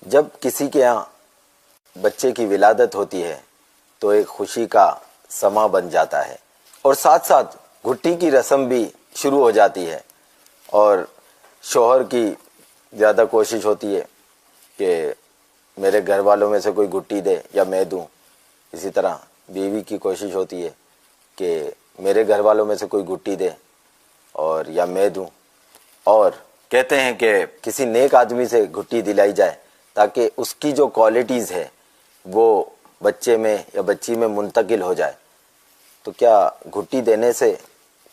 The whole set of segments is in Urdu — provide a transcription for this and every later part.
جب کسی کے یہاں بچے کی ولادت ہوتی ہے تو ایک خوشی کا سما بن جاتا ہے، اور ساتھ ساتھ گھٹی کی رسم بھی شروع ہو جاتی ہے، اور شوہر کی زیادہ کوشش ہوتی ہے کہ میرے گھر والوں میں سے کوئی گھٹی دے یا میں دوں، اسی طرح بیوی کی کوشش ہوتی ہے کہ میرے گھر والوں میں سے کوئی گھٹی دے اور یا میں دوں، اور کہتے ہیں کہ کسی نیک آدمی سے گھٹی دلائی جائے تاکہ اس کی جو کوالٹیز ہے وہ بچے میں یا بچی میں منتقل ہو جائے۔ تو کیا گھٹی دینے سے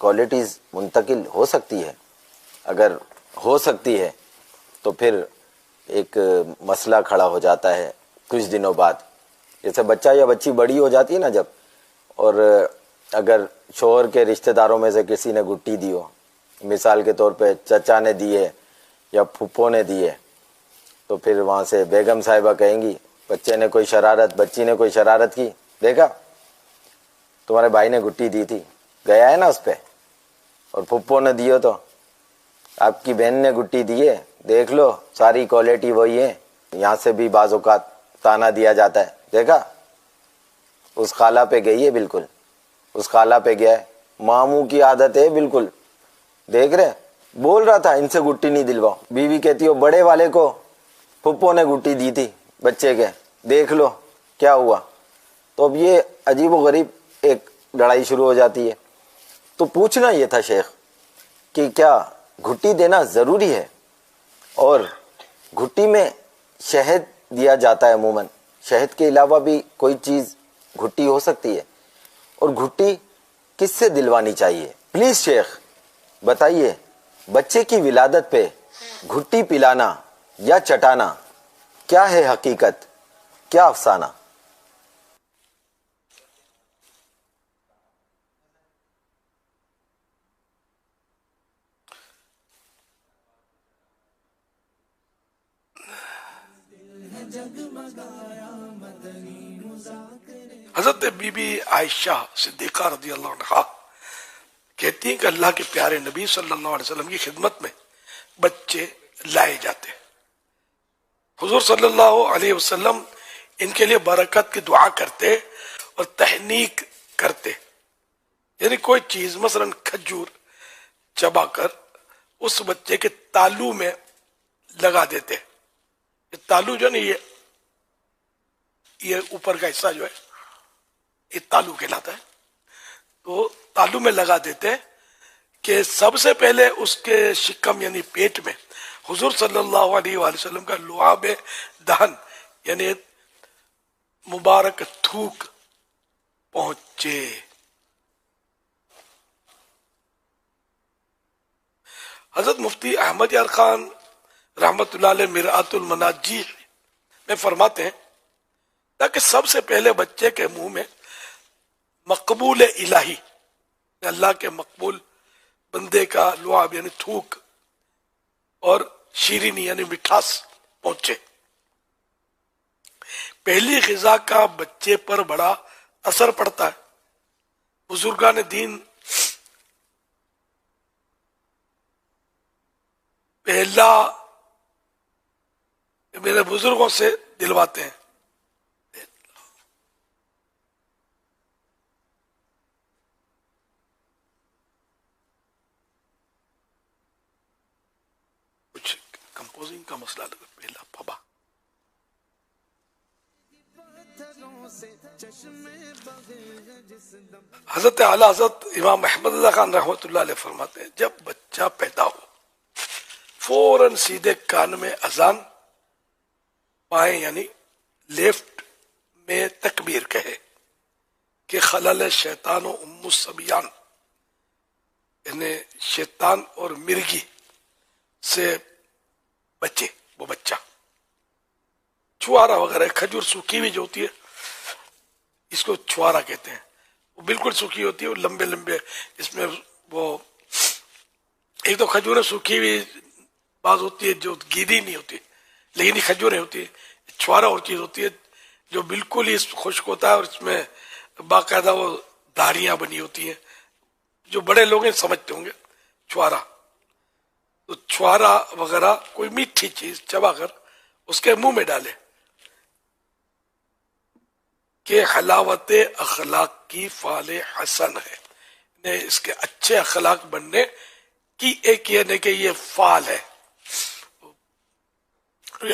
کوالٹیز منتقل ہو سکتی ہے؟ اگر ہو سکتی ہے تو پھر ایک مسئلہ کھڑا ہو جاتا ہے کچھ دنوں بعد، جیسے بچہ یا بچی بڑی ہو جاتی ہے نا جب، اور اگر شوہر کے رشتہ داروں میں سے کسی نے گھٹی دی ہو، مثال کے طور پہ چچا نے دی ہے یا پھپھو نے دی ہے، تو پھر وہاں سے بیگم صاحبہ کہیں گی بچی نے کوئی شرارت کی، دیکھا تمہارے بھائی نے گھٹی دی تھی، گیا ہے نا اس پہ، اور پھپھو نے دی ہو تو آپ کی بہن نے گھٹی دی ہے، دیکھ لو ساری کوالٹی وہی ہے، یہاں سے بھی بعض اوقات تانا دیا جاتا ہے، دیکھا اس خالہ پہ گئی ہے، بالکل اس خالہ پہ گیا ہے، ماموں کی عادت ہے بالکل، دیکھ رہے بول رہا تھا ان سے گھٹی نہیں دلواؤ، بیوی کہتی ہو بڑے والے کو پھپھو نے گھٹی دی تھی بچے کے، دیکھ لو کیا ہوا۔ تو اب یہ عجیب و غریب ایک لڑائی شروع ہو جاتی ہے۔ تو پوچھنا یہ تھا شیخ کہ کیا گھٹی دینا ضروری ہے؟ اور گھٹی میں شہد دیا جاتا ہے عموماً، شہد کے علاوہ بھی کوئی چیز گھٹی ہو سکتی ہے؟ اور گھٹی کس سے دلوانی چاہیے؟ پلیز شیخ بتائیے، بچے کی ولادت پہ گھٹی پلانا یا چٹانا کیا ہے حقیقت، کیا افسانہ؟ حضرت بی بی عائشہ صدیقہ رضی اللہ عنہا کہتی ہیں کہ اللہ کے پیارے نبی صلی اللہ علیہ وسلم کی خدمت میں بچے لائے جاتے، حضور صلی اللہ علیہ وسلم ان کے لیے برکت کی دعا کرتے اور تہنیک کرتے، یعنی کوئی چیز مثلا کھجور چبا کر اس بچے کے تالو میں لگا دیتے، یہ تالو جو ہے یہ اوپر کا حصہ جو ہے یہ تالو کہلاتا ہے، تو تالو میں لگا دیتے کہ سب سے پہلے اس کے شکم یعنی پیٹ میں حضور صلی اللہ علیہ وآلہ وسلم کا لعاب دہن یعنی مبارک تھوک پہنچے۔ حضرت مفتی احمد یار خان رحمت اللہ علیہ مرآت المناجی میں فرماتے ہیں تاکہ سب سے پہلے بچے کے منہ میں مقبول الہی، اللہ کے مقبول بندے کا لعاب یعنی تھوک اور شیرینی یعنی مٹھاس پہنچے۔ پہلی غذا کا بچے پر بڑا اثر پڑتا ہے، بزرگان دین پہلا میرے بزرگوں سے دلواتے ہیں۔ کچھ کمپوزنگ کا مسئلہ لگا، پہلا پبا حضرت اعلیٰ حضرت امام احمد اللہ خان رحمۃ اللہ علیہ فرماتے ہیں جب بچہ پیدا ہو فوراً سیدھے کان میں اذان، بائیں یعنی لیفٹ میں تکبیر کہے کہ خلل شیطان و ام الصبیان، یعنی شیطان اور مرگی سے بچے وہ بچہ۔ چھوارا وغیرہ کھجور سوکھی ہوئی جو ہوتی ہے اس کو چھوارا کہتے ہیں، وہ بالکل سوکھی ہوتی ہے، وہ لمبے لمبے اس میں وہ ایک تو کھجوریں سوکھی ہوئی بعض ہوتی ہے جو گیلی نہیں ہوتی لیکن یہ کھجوریں ہوتی ہے، چھوارا اور چیز ہوتی ہے جو بالکل ہی خشک ہوتا ہے اور اس میں باقاعدہ وہ دھاریاں بنی ہوتی ہیں، جو بڑے لوگ ہیں سمجھتے ہوں گے چھوارا۔ تو چھوارا وغیرہ کوئی میٹھی چیز چبا کر اس کے منہ میں ڈالے کہ حلاوت اخلاق کی فعال حسن ہے، اس کے اچھے اخلاق بننے کی ایک یہ کہ یہ فعال ہے.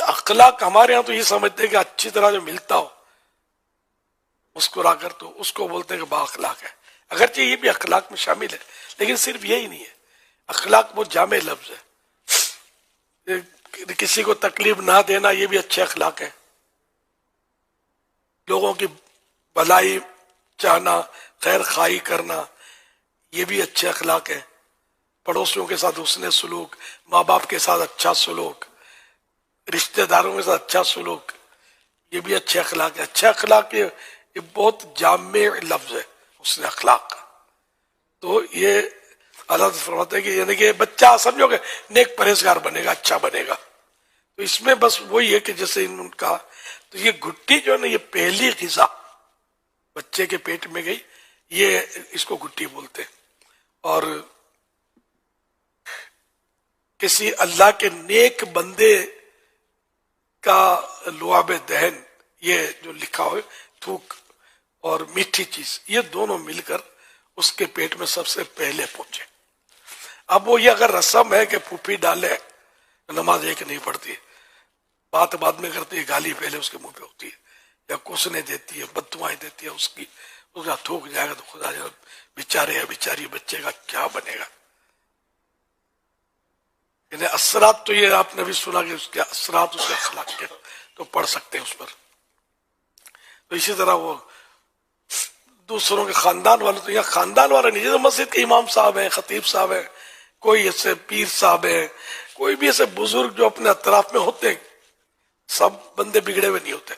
اخلاق ہمارے ہاں تو یہ سمجھتے ہیں کہ اچھی طرح جو ملتا ہو مسکرا کر، تو اس کو بولتے ہیں کہ با اخلاق ہے. اگرچہ یہ بھی اخلاق میں شامل ہے، لیکن صرف یہی نہیں ہے. اخلاق بہت جامع لفظ ہے. کسی کو تکلیف نہ دینا یہ بھی اچھے اخلاق ہے. لوگوں کی بھلائی چاہنا، خیر خواہی کرنا، یہ بھی اچھے اخلاق ہے. پڑوسیوں کے ساتھ حسن سلوک، ماں باپ کے ساتھ اچھا سلوک، رشتہ داروں کے ساتھ اچھا سلوک، یہ بھی اچھے اخلاق ہے. اچھے اخلاق یہ بہت جامع لفظ ہے حسن اخلاق کا. تو یہ اللہ فرماتے ہیں کہ یعنی کہ بچہ سمجھو کہ نیک پرہیزگار بنے گا، اچھا بنے گا. تو اس میں بس وہی ہے کہ جیسے انہوں نے کہا، تو یہ گھٹی جو ہے نا، یہ پہلی غذا بچے کے پیٹ میں گئی، یہ اس کو گھٹی بولتے ہیں. اور کسی اللہ کے نیک بندے کا لعاب دہن، یہ جو لکھا ہو، تھوک اور میٹھی چیز، یہ دونوں مل کر اس کے پیٹ میں سب سے پہلے پہنچے. اب وہ یہ اگر رسم ہے کہ پھوپھی ڈالے، نماز ایک نہیں پڑھتی، بات بعد میں کرتی ہے، گالی پہلے اس کے منہ پہ ہوتی ہے، یا کوسنے دیتی ہے، بددعائیں دیتی ہے، اس کا تھوک جائے گا تو خدا جائے گا، بیچارے یا بیچاری بچے کا کیا بنے گا. یعنی اثرات تو یہ آپ نے بھی سنا کہ اس کے اثرات اس کے اخلاق کے، تو پڑھ سکتے ہیں اس پر. تو اسی طرح وہ دوسروں کے خاندان والے، تو یہاں خاندان والے نہیں، جیسے مسجد کے امام صاحب ہیں، خطیب صاحب ہیں، کوئی ایسے پیر صاحب ہیں، کوئی بھی ایسے بزرگ جو اپنے اطراف میں ہوتے ہیں، سب بندے بگڑے ہوئے نہیں ہوتے.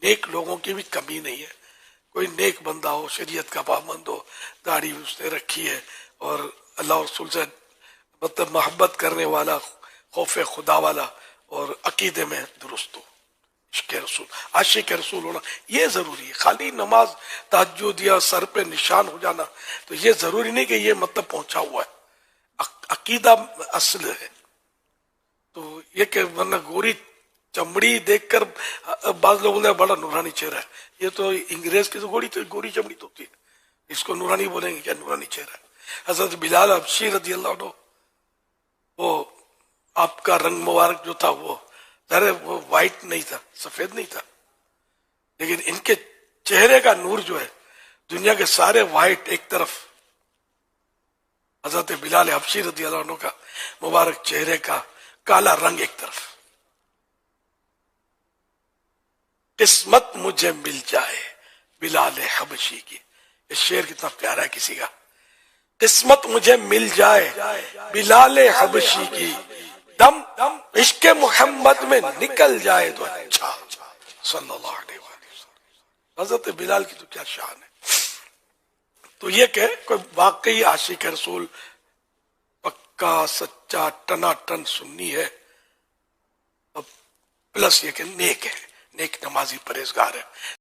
نیک لوگوں کی بھی کمی نہیں ہے. کوئی نیک بندہ ہو، شریعت کا پابند ہو، داڑھی اس نے رکھی ہے، اور اللہ اور رسول سے مطلب محبت کرنے والا، خوف خدا والا، اور عقیدے میں درست ہو، عشق رسول، عاشق رسول ہونا، یہ ضروری ہے. خالی نماز تہجد یا سر پہ نشان ہو جانا تو یہ ضروری نہیں کہ یہ مطلب پہنچا ہوا ہے. عقیدہ اصل ہے. تو یہ کہ ورنہ گوری چمڑی دیکھ کر بعض لوگوں نے بڑا نورانی چہرہ ہے، یہ تو انگریز کی تو گوری چمڑی تو ہوتی ہے، اس کو نورانی بولیں گے کیا؟ نورانی چہرہ ہے. حضرت بلال حبشی رضی اللہ عنہ، وہ آپ کا رنگ مبارک جو تھا وہ وائٹ نہیں تھا، سفید نہیں تھا، لیکن ان کے چہرے کا نور جو ہے، دنیا کے سارے وائٹ ایک طرف، حضرت بلال حبشی رضی اللہ عنہ کا مبارک چہرے کا کالا رنگ ایک طرف. قسمت مجھے مل جائے بلال حبشی کی، یہ شعر کتنا پیارا ہے کسی کا. قسمت مجھے مل جائے بلال حبشی کی، دم عشق محمد میں نکل جائے تو اچھا، صلی اللہ علیہ وسلم. حضرت بلال کی تو کیا شان ہے. تو یہ کہ کوئی واقعی عاشق رسول، پکا سچا ٹنا ٹن سنی ہے، پلس یہ کہ نیک ہے، نیک نمازی پرہیزگار ہے.